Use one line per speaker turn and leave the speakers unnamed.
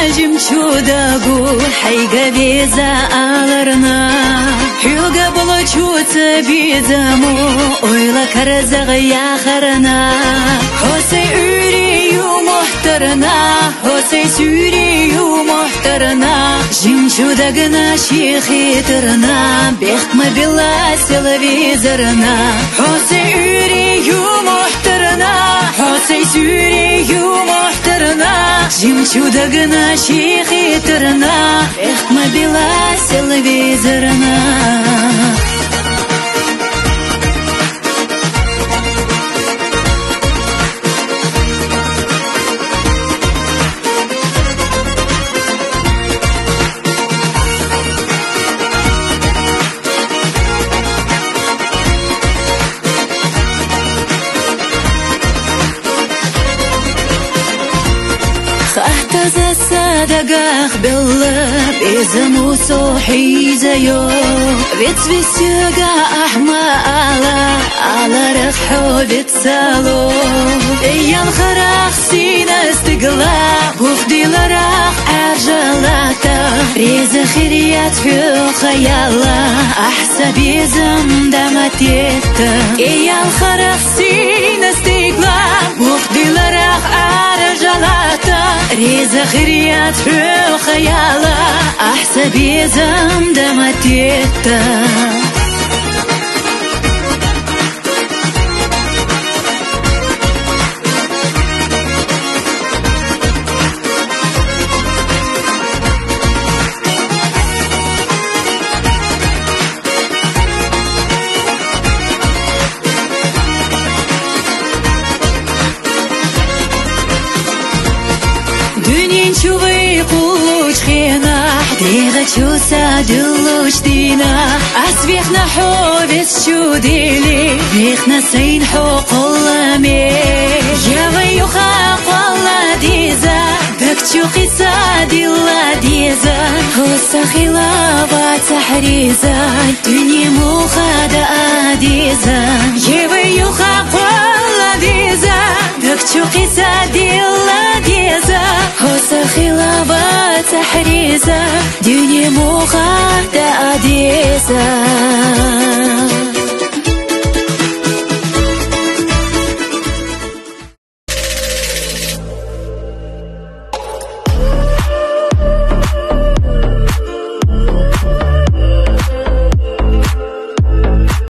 جمشوداغو حيقا بيزا آلرنا حيوغا بلوچوت بيزامو اويلا كرزغ ياخرنا حوسي اوريو محترنا حوسي سوريو محترنا جمشوداغنا شيخي ترنا بيختما بلا سلفيزرنا حوسي اوريو محترنا حوسي سوريو محترنا جمشوداغنا شيخي ترنا بيختما بلا سلفيزرنا احتزى صدقاخ بالله بيزمو صوحي زيو بيتسويسيوغا احما على رخحو بيتسالو ايان خراخ سينا استقلا بوفدي لراخ ارجلاتا ريزا خيريات في خيالا احسى بيزم دمتيتا ايان خراخ سينا استقلا بوفدي لراخ ارجلاتا ريزا خيريات في الخيالة أحسب يزم دمتيتا شوي قوش خينا حديغة شو سادلوش دينا أسبيخنا حوبس شو ديلي بيخنا سين حوق اللامي جاوي يخاق والله ديزا بكتشو قصة ديلا ديزا هوسا خلافة تحريزا دنيا مخادة ديزا جاوي يخاق والله ديزا بكتشو قصة ديلا ديزا هوسا خلافة تحريزا دنيا مخادة ديزا